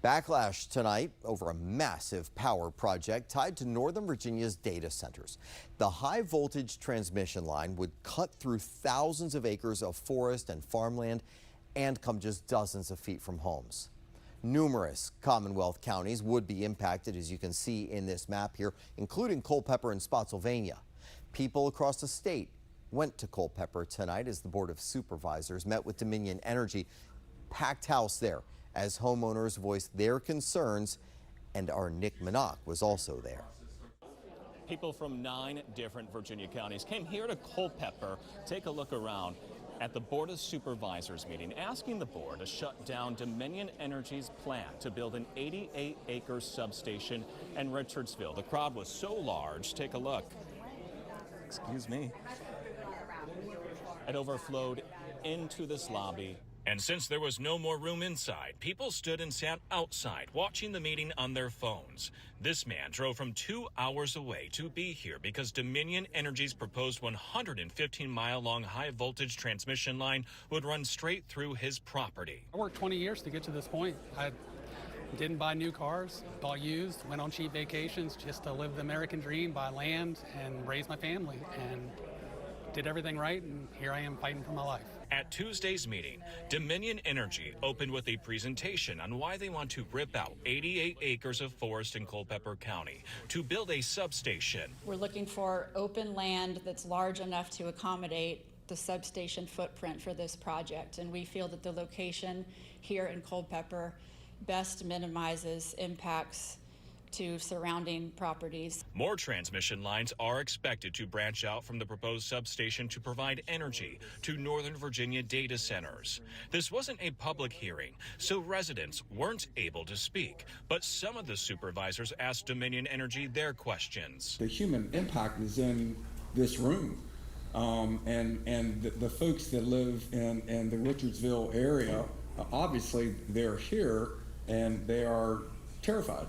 Backlash tonight over a massive power project tied to Northern Virginia's data centers. The high voltage transmission line would cut through thousands of acres of forest and farmland and come just dozens of feet from homes. Numerous Commonwealth counties would be impacted, as you can see in this map here, including Culpeper and Spotsylvania. People across the state went to Culpeper tonight as the Board of Supervisors met with Dominion Energy. Packed house there as homeowners voiced their concerns, and our Nick Minock was also there. People from 9 different Virginia counties came here to Culpeper, take a look around at the Board of Supervisors meeting, asking the board to shut down Dominion Energy's plan to build an 88-acre substation in Richardsville. The crowd was so large, take a look. Excuse me. It overflowed into this lobby. And since there was no more room inside, people stood and sat outside watching the meeting on their phones. This man drove from 2 hours away to be here because Dominion Energy's proposed 115-mile-long high-voltage transmission line would run straight through his property. I worked 20 years to get to this point. I didn't buy new cars, bought used, went on cheap vacations just to live the American dream, buy land, and raise my family, and did everything right, and here I am fighting for my life. At Tuesday's meeting, Dominion Energy opened with a presentation on why they want to rip out 88 acres of forest in Culpeper County to build a substation. We're looking for open land that's large enough to accommodate the substation footprint for this project, and we feel that the location here in Culpeper best minimizes impacts to surrounding properties. More transmission lines are expected to branch out from the proposed substation to provide energy to Northern Virginia data centers. This wasn't a public hearing, so residents weren't able to speak, but some of the supervisors asked Dominion Energy their questions. The human impact is in this room, and the folks that live in the Richardsville area, obviously they're here and they are terrified.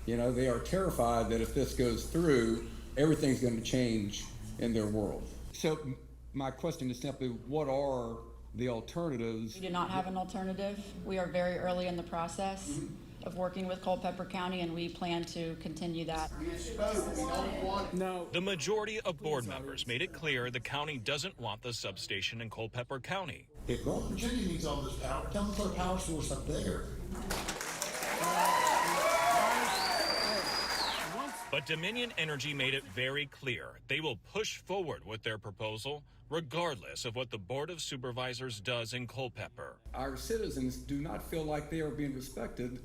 You know, they are terrified that if this goes through, everything's going to change in their world. So my question is simply, what are the alternatives? We do not have an alternative. We are very early in the process of working with Culpeper County, and we plan to continue that. No. The majority of board members made it clear the county doesn't want the substation in Culpeper County. If North Virginia needs all this power, tell them to put a power source up there. But Dominion Energy made it very clear they will push forward with their proposal regardless of what the Board of Supervisors does in Culpeper. Our citizens do not feel like they are being respected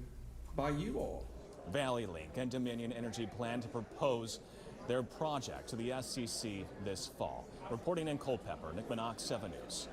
by you all. Valley Link and Dominion Energy plan to propose their project to the SCC this fall. Reporting in Culpeper, Nick Minock, 7 News.